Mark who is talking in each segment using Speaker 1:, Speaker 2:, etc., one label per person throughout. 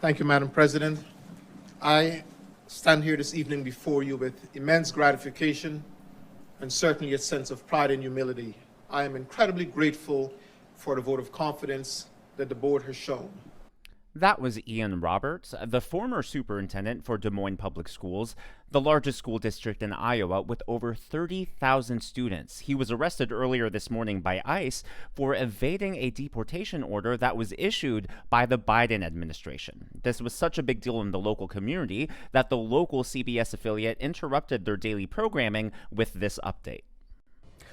Speaker 1: Thank you, Madam President. I stand here this evening before you with immense gratification and certainly a sense of pride and humility. I am incredibly grateful for the vote of confidence that the board has shown.
Speaker 2: That was Ian Roberts, the former superintendent for Des Moines Public Schools, the largest school district in Iowa with over 30,000 students. He was arrested earlier this morning by ICE for evading a deportation order that was issued by the Biden administration. This was such a big deal in the local community that the local CBS affiliate interrupted their daily programming with this update.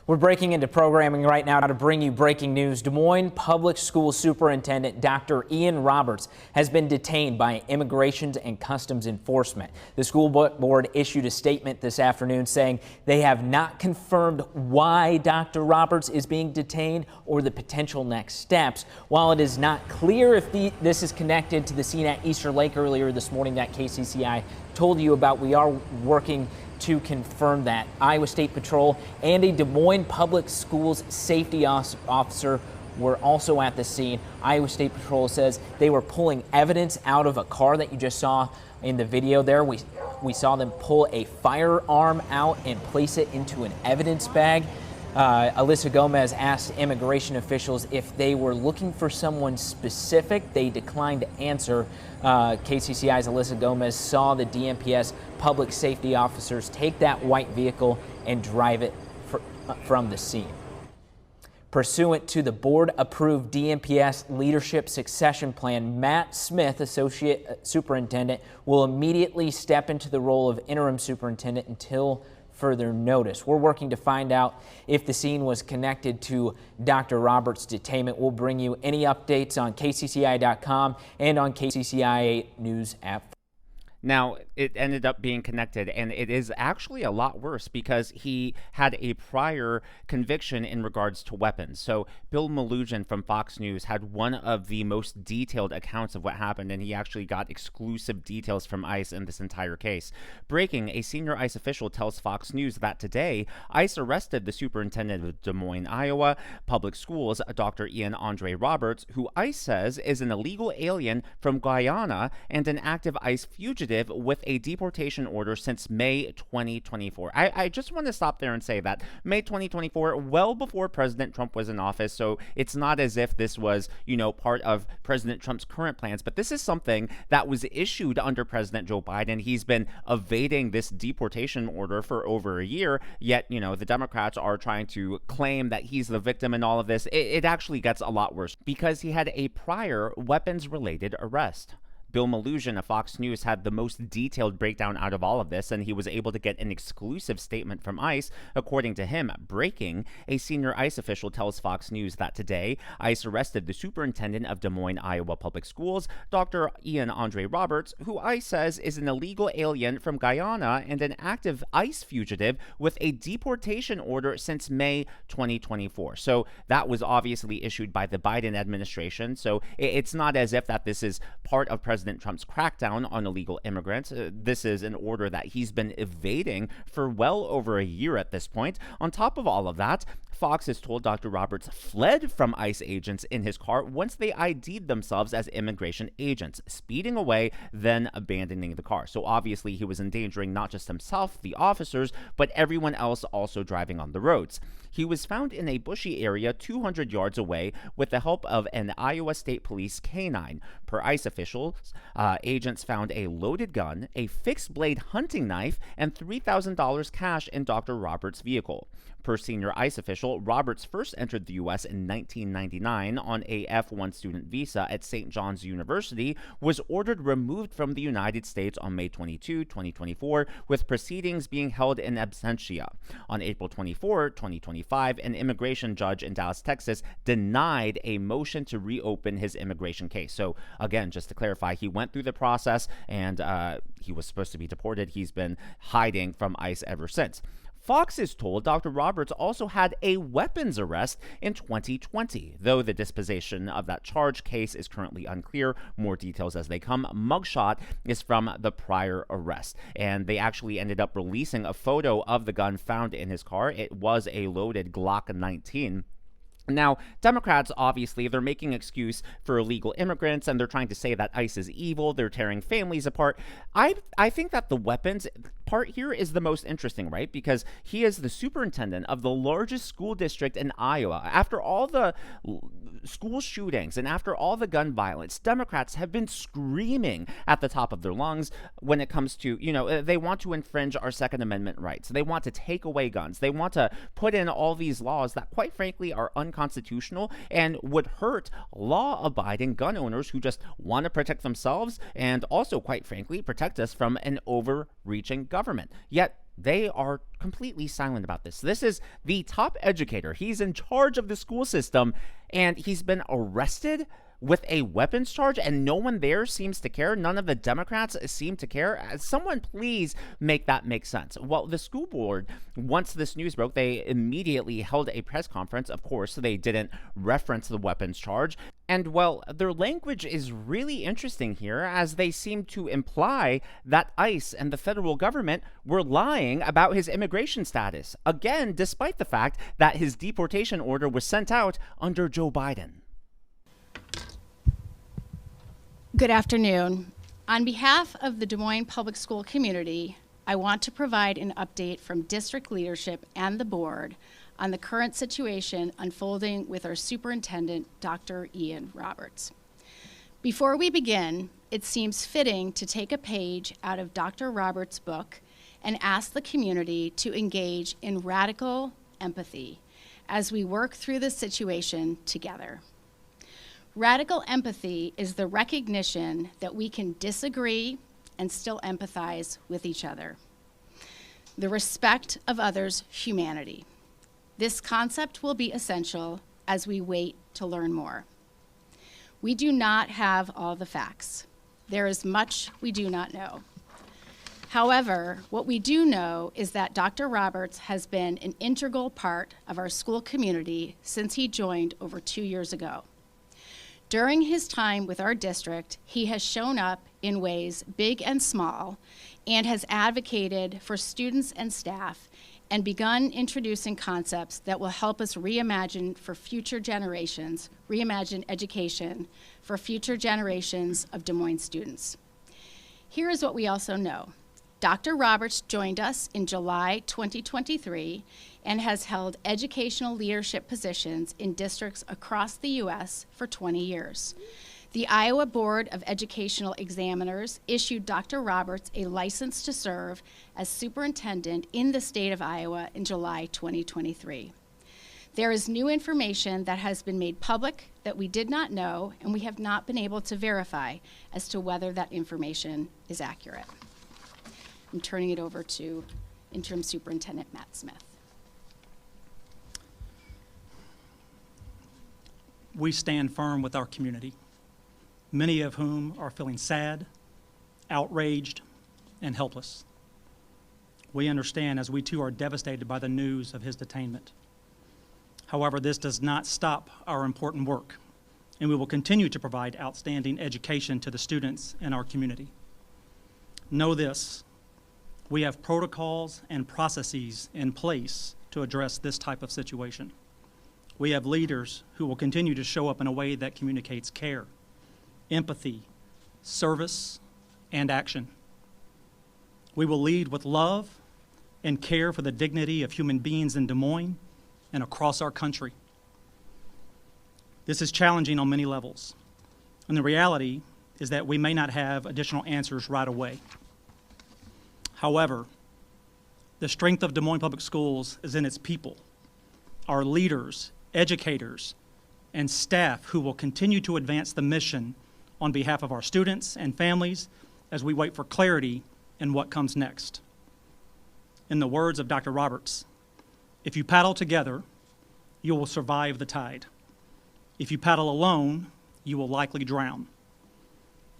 Speaker 3: We're breaking into programming right now to bring you breaking news. Des Moines Public School Superintendent Dr. Ian Roberts has been detained by Immigration and Customs Enforcement. The school board issued a statement this afternoon saying they have not confirmed why Dr. Roberts is being detained or the potential next steps. While it is not clear if this is connected to the scene at Easter Lake earlier this morning that KCCI told you about, we are working to confirm that. Iowa State Patrol and a Des Moines Public Schools safety officer were also at the scene. Iowa State Patrol says they were pulling evidence out of a car that you just saw in the video there. We saw them pull a firearm out and place it into an evidence bag. Alyssa Gomez asked immigration officials if they were looking for someone specific. They declined to answer. KCCI's Alyssa Gomez saw the DMPS public safety officers take that white vehicle and drive it from the scene. Pursuant to the board-approved DMPS leadership succession plan, Matt Smith, Associate Superintendent, will immediately step into the role of interim superintendent until further notice. We're working to find out if the scene was connected to Dr. Roberts' detainment. We'll bring you any updates on kcci.com and on KCCI News app.
Speaker 2: Now, it ended up being connected, and it is actually a lot worse because he had a prior conviction in regards to weapons. So Bill Malugin from Fox News had one of the most detailed accounts of what happened, and he actually got exclusive details from ICE in this entire case. Breaking, a senior ICE official tells Fox News that today, ICE arrested the superintendent of Des Moines, Iowa Public Schools, Dr. Ian Andre Roberts, who ICE says is an illegal alien from Guyana and an active ICE fugitive with a deportation order since May 2024. I just want to stop there and say that May 2024, well before President Trump was in office, so it's not as if this was, part of President Trump's current plans, but this is something that was issued under President Joe Biden. He's been evading this deportation order for over a year, yet, the Democrats are trying to claim that he's the victim in all of this. It actually gets a lot worse because he had a prior weapons-related arrest. Bill Malugin of Fox News had the most detailed breakdown out of all of this, and he was able to get an exclusive statement from ICE. According to him, breaking, a senior ICE official tells Fox News that today, ICE arrested the superintendent of Des Moines, Iowa Public Schools, Dr. Ian Andre Roberts, who ICE says is an illegal alien from Guyana and an active ICE fugitive with a deportation order since May 2024. So that was obviously issued by the Biden administration. So it's not as if that this is part of President Trump's crackdown on illegal immigrants. This is an order that he's been evading for well over a year at this point. On top of all of that, Fox has told Dr. Roberts fled from ICE agents in his car once they ID'd themselves as immigration agents, speeding away, then abandoning the car. So obviously he was endangering not just himself, the officers, but everyone else also driving on the roads. He was found in a bushy area 200 yards away with the help of an Iowa State Police canine. Per ICE officials, agents found a loaded gun, a fixed-blade hunting knife, and $3,000 cash in Dr. Roberts' vehicle. Per senior ICE official, Roberts first entered the U.S. in 1999 on a F-1 student visa at St. John's University, was ordered removed from the United States on May 22, 2024, with proceedings being held in absentia. On April 24, 2025, an immigration judge in Dallas, Texas, denied a motion to reopen his immigration case. So again, just to clarify, he went through the process and he was supposed to be deported. He's been hiding from ICE ever since. Fox is told Dr. Roberts also had a weapons arrest in 2020. Though the disposition of that charge case is currently unclear, more details as they come. Mugshot is from the prior arrest, and they actually ended up releasing a photo of the gun found in his car. It was a loaded Glock 19. Now, Democrats, obviously, they're making excuse for illegal immigrants, and they're trying to say that ICE is evil. They're tearing families apart. I think that the weapons part here is the most interesting, right? Because he is the superintendent of the largest school district in Iowa. After all the school shootings and after all the gun violence, Democrats have been screaming at the top of their lungs when it comes to, they want to infringe our Second Amendment rights. They want to take away guns. They want to put in all these laws that, quite frankly, are unconstitutional and would hurt law-abiding gun owners who just want to protect themselves and also, quite frankly, protect us from an overreaching government. Yet they are completely silent about this. This is the top educator. He's in charge of the school system, and he's been arrested with a weapons charge, and no one there seems to care. None of the Democrats seem to care. Someone please make that make sense. Well, the school board, once this news broke, they immediately held a press conference. Of course, they didn't reference the weapons charge. And, well, their language is really interesting here, as they seem to imply that ICE and the federal government were lying about his immigration status. Again, despite the fact that his deportation order was sent out under Joe Biden.
Speaker 4: Good afternoon. On behalf of the Des Moines Public School community, I want to provide an update from district leadership and the board on the current situation unfolding with our superintendent, Dr. Ian Roberts. Before we begin, it seems fitting to take a page out of Dr. Roberts' book and ask the community to engage in radical empathy as we work through this situation together. Radical empathy is the recognition that we can disagree and still empathize with each other. The respect of others' humanity. This concept will be essential as we wait to learn more. We do not have all the facts. There is much we do not know. However, what we do know is that Dr. Roberts has been an integral part of our school community since he joined over 2 years ago. During his time with our district, he has shown up in ways big and small and has advocated for students and staff and begun introducing concepts that will help us reimagine education for future generations of Des Moines students. Here is what we also know. Dr. Roberts joined us in July 2023 and has held educational leadership positions in districts across the U.S. for 20 years. The Iowa Board of Educational Examiners issued Dr. Roberts a license to serve as superintendent in the state of Iowa in July 2023. There is new information that has been made public that we did not know, and we have not been able to verify as to whether that information is accurate. I'm turning it over to Interim Superintendent Matt Smith.
Speaker 5: We stand firm with our community, many of whom are feeling sad, outraged, and helpless. We understand as we too are devastated by the news of his detainment. However, this does not stop our important work, and we will continue to provide outstanding education to the students in our community. Know this. We have protocols and processes in place to address this type of situation. We have leaders who will continue to show up in a way that communicates care, empathy, service, and action. We will lead with love and care for the dignity of human beings in Des Moines and across our country. This is challenging on many levels, and the reality is that we may not have additional answers right away. However, the strength of Des Moines Public Schools is in its people, our leaders, educators, and staff who will continue to advance the mission on behalf of our students and families as we wait for clarity in what comes next. In the words of Dr. Roberts, if you paddle together, you will survive the tide. If you paddle alone, you will likely drown.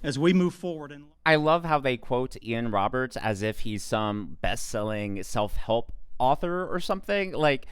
Speaker 5: As we move forward and
Speaker 2: I love how they quote Ian Roberts as if he's some best-selling self-help author or something. Like,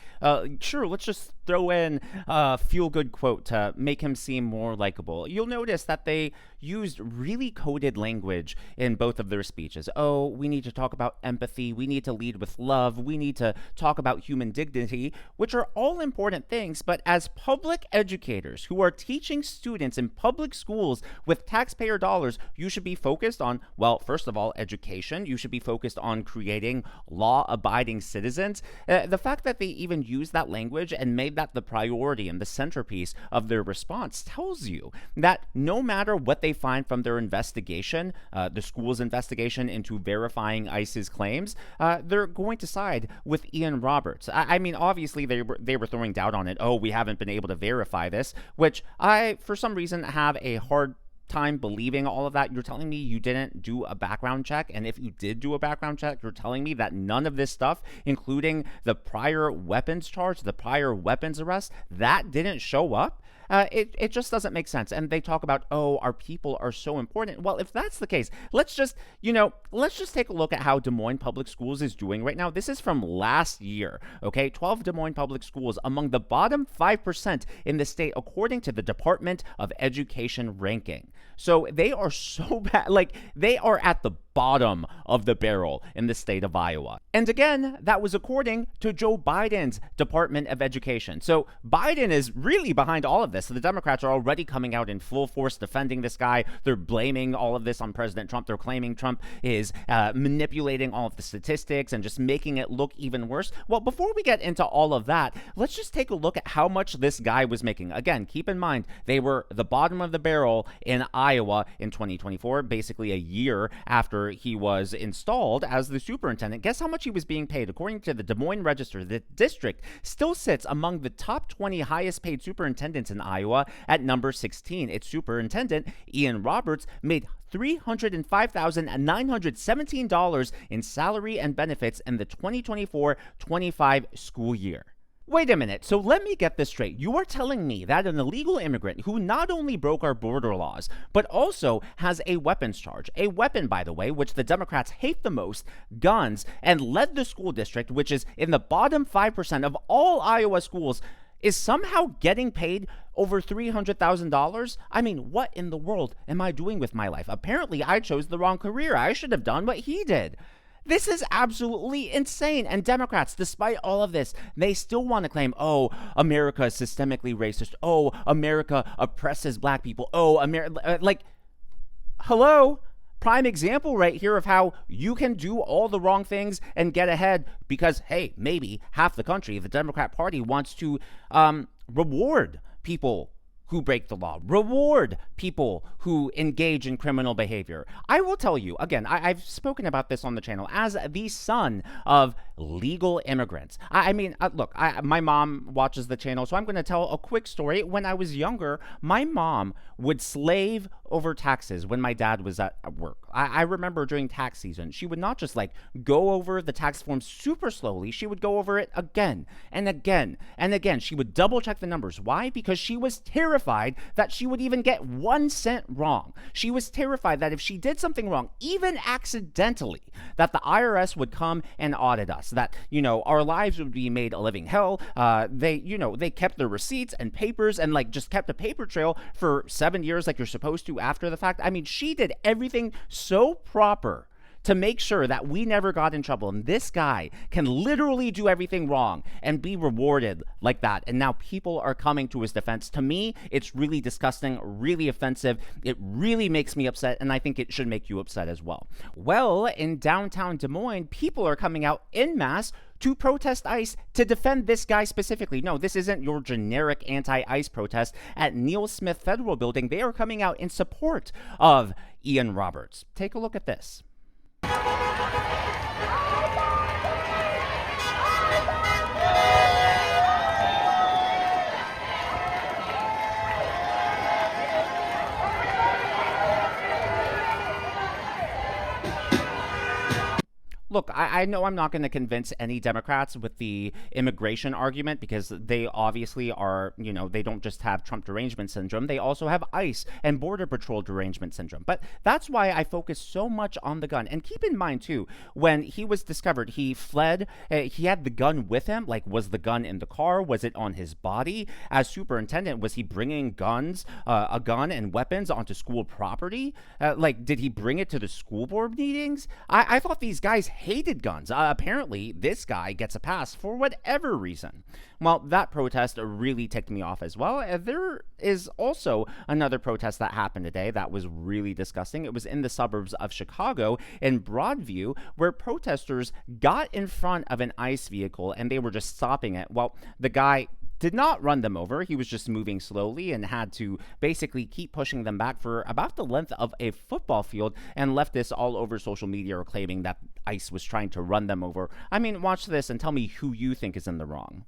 Speaker 2: sure, let's just throw in a feel-good quote to make him seem more likable. You'll notice that they used really coded language in both of their speeches. Oh, we need to talk about empathy. We need to lead with love. We need to talk about human dignity, which are all important things. But as public educators who are teaching students in public schools with taxpayer dollars, you should be focused on, well, first of all, education. You should be focused on creating law-abiding citizens. The fact that they even used that language and made that the priority and the centerpiece of their response tells you that no matter what they find from their investigation, the school's investigation into verifying ICE's claims, they're going to side with Ian Roberts. I mean, obviously they were throwing doubt on it. Oh, we haven't been able to verify this, which I, for some reason, have a hard time believing all of that. You're telling me you didn't do a background check, and if you did do a background check, you're telling me that none of this stuff, including the prior weapons charge, the prior weapons arrest, that didn't show up? It just doesn't make sense. And they talk about, oh, our people are so important. Well, if that's the case, let's just take a look at how Des Moines Public Schools is doing right now. This is from last year, okay? 12 Des Moines Public Schools among the bottom 5% in the state, according to the Department of Education ranking. So they are so bad, like they are at the bottom of the barrel in the state of Iowa. And again, that was according to Joe Biden's Department of Education. So Biden is really behind all of this. So the Democrats are already coming out in full force defending this guy. They're blaming all of this on President Trump. They're claiming Trump is manipulating all of the statistics and just making it look even worse. Well, before we get into all of that, let's just take a look at how much this guy was making. Again, keep in mind, they were the bottom of the barrel in Iowa in 2024, basically a year after he was installed as the superintendent. Guess how much he was being paid? According to the Des Moines Register, the district still sits among the top 20 highest paid superintendents in Iowa at number 16. Its superintendent, Ian Roberts, made $305,917 in salary and benefits in the 2024-25 school year. Wait a minute, so let me get this straight. You are telling me that an illegal immigrant who not only broke our border laws, but also has a weapons charge, a weapon, by the way, which the Democrats hate the most, guns, and led the school district, which is in the bottom 5% of all Iowa schools, is somehow getting paid over $300,000? I mean, what in the world am I doing with my life? Apparently, I chose the wrong career. I should have done what he did. This is absolutely insane. And Democrats, despite all of this, they still want to claim, oh, America is systemically racist. Oh, America oppresses black people. Oh, America, hello? Prime example right here of how you can do all the wrong things and get ahead because, hey, maybe half the country, the Democrat Party, wants to reward people who break the law, reward people who engage in criminal behavior. I will tell you, again, I've spoken about this on the channel, as the son of legal immigrants. Look, my mom watches the channel, so I'm going to tell a quick story. When I was younger, my mom would slave over taxes when my dad was at work. I remember during tax season, she would not just go over the tax form super slowly. She would go over it again and again and again. She would double check the numbers. Why? Because she was terrified that she would even get 1 cent wrong. She was terrified that if she did something wrong, even accidentally, that the IRS would come and audit us, that, our lives would be made a living hell. They kept their receipts and papers and just kept a paper trail for 7 years like you're supposed to after the fact. I mean, she did everything so proper to make sure that we never got in trouble. And this guy can literally do everything wrong and be rewarded like that. And now people are coming to his defense. To me, it's really disgusting, really offensive. It really makes me upset, and I think it should make you upset as well. Well, in downtown Des Moines, people are coming out en masse to protest ICE to defend this guy specifically. No, this isn't your generic anti-ICE protest. At Neil Smith Federal Building, they are coming out in support of Ian Roberts. Take a look at this. look, I know I'm not going to convince any Democrats with the immigration argument, because they obviously are, they don't just have Trump derangement syndrome. They also have ICE and Border Patrol derangement syndrome. But that's why I focus so much on the gun. And keep in mind, too, when he was discovered, he fled. He had the gun with him. Like, was the gun in the car? Was it on his body? As superintendent, was he bringing a gun and weapons onto school property? Did he bring it to the school board meetings? I thought these guys hated guns. Apparently, this guy gets a pass for whatever reason. Well, that protest really ticked me off as well. There is also another protest that happened today that was really disgusting. It was in the suburbs of Chicago in Broadview, where protesters got in front of an ICE vehicle and they were just stopping it. Well, the guy did not run them over. He was just moving slowly and had to basically keep pushing them back for about the length of a football field, and leftists all over social media are claiming that ICE was trying to run them over. I mean, watch this and tell me who you think is in the wrong.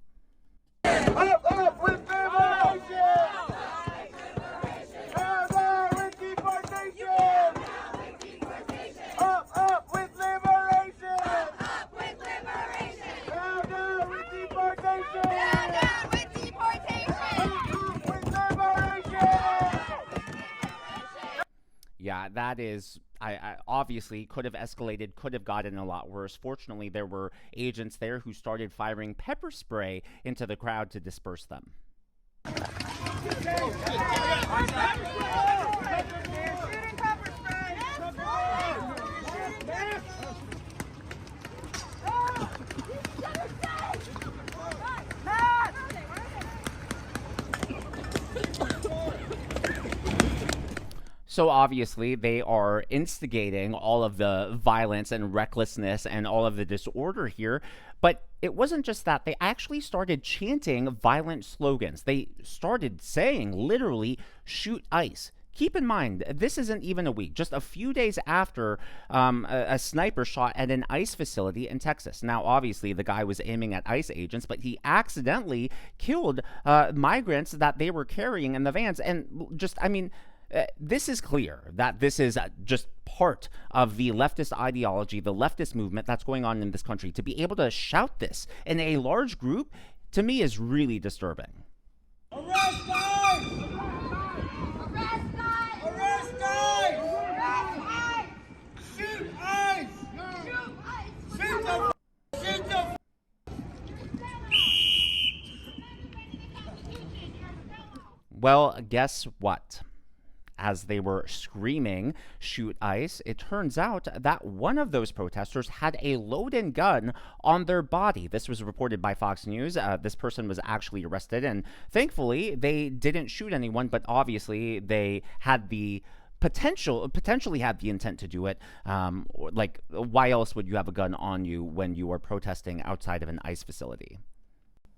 Speaker 6: Up with deportation! Down with deportation! Up with liberation!
Speaker 7: Up with liberation!
Speaker 6: Down with deportation!
Speaker 7: Down with deportation!
Speaker 6: Up with liberation!
Speaker 2: Yeah, that is, I obviously could have escalated, could have gotten a lot worse. Fortunately, there were agents there who started firing pepper spray into the crowd to disperse them. So obviously they are instigating all of the violence and recklessness and all of the disorder here. But it wasn't just that. They actually started chanting violent slogans. They started saying, literally, shoot ICE. Keep in mind, this isn't even a week, just a few days after a sniper shot at an ICE facility in Texas. Now, obviously, the guy was aiming at ICE agents, but he accidentally killed migrants that they were carrying in the vans. And this is clear that this is just part of the leftist ideology, the leftist movement that's going on in this country. To be able to shout this in a large group, to me, is really disturbing.
Speaker 6: Arrest ICE!
Speaker 7: Arrest ICE!
Speaker 6: Arrest ICE!
Speaker 7: Arrest ICE!
Speaker 6: Shoot ICE!
Speaker 7: Shoot ICE!
Speaker 6: Shoot the Shoot the
Speaker 2: Well, guess what? As they were screaming, shoot ICE, it turns out that one of those protesters had a loaded gun on their body. This was reported by Fox News. This person was actually arrested, and thankfully they didn't shoot anyone, but obviously they had the potentially had the intent to do it. Why else would you have a gun on you when you are protesting outside of an ICE facility?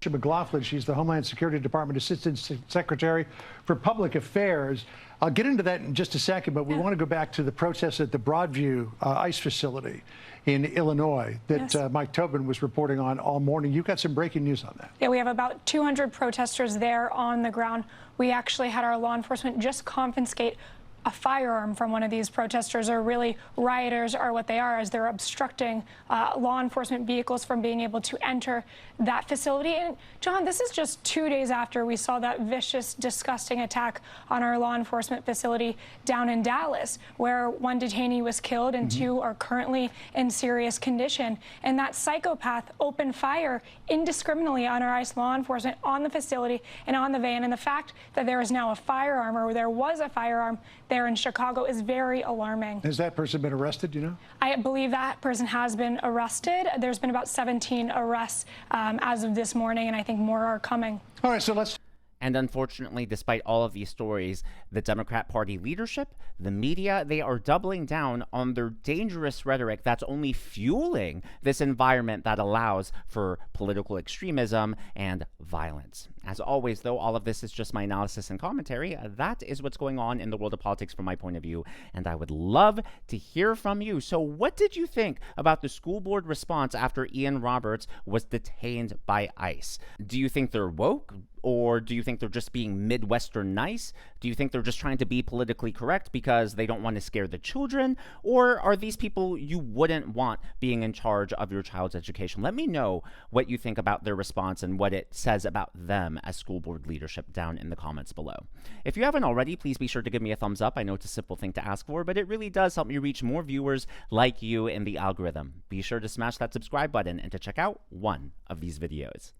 Speaker 8: McLaughlin, she's the Homeland Security Department Assistant Secretary for Public Affairs. I'll get into that in just a second, but we want to go back to the protests at the Broadview ICE facility in Illinois that Mike Tobin was reporting on all morning. You've got some breaking news on that.
Speaker 9: Yeah, we have about 200 protesters there on the ground. We actually had our law enforcement just confiscate a firearm from one of these protesters, or really rioters are what they are, as they're obstructing law enforcement vehicles from being able to enter that facility. And John, this is just 2 days after we saw that vicious, disgusting attack on our law enforcement facility down in Dallas, where one detainee was killed and two are currently in serious condition. And that psychopath opened fire indiscriminately on our ICE law enforcement, on the facility and on the van. And the fact that there is now a firearm, or there was a firearm there in Chicago, is very alarming.
Speaker 8: Has that person been arrested, you know?
Speaker 9: I believe that person has been arrested. There's been about 17 arrests as of this morning, and I think more are coming.
Speaker 8: All right, so let's...
Speaker 2: And unfortunately, despite all of these stories, the Democrat Party leadership, the media, they are doubling down on their dangerous rhetoric that's only fueling this environment that allows for political extremism and violence. As always, though, all of this is just my analysis and commentary. That is what's going on in the world of politics from my point of view, and I would love to hear from you. So what did you think about the school board response after Ian Roberts was detained by ICE? Do you think they're woke? Or do you think they're just being Midwestern nice? Do you think they're just trying to be politically correct because they don't want to scare the children? Or are these people you wouldn't want being in charge of your child's education? Let me know what you think about their response and what it says about them as school board leadership down in the comments below. If you haven't already, please be sure to give me a thumbs up. I know it's a simple thing to ask for, but it really does help me reach more viewers like you in the algorithm. Be sure to smash that subscribe button and to check out one of these videos.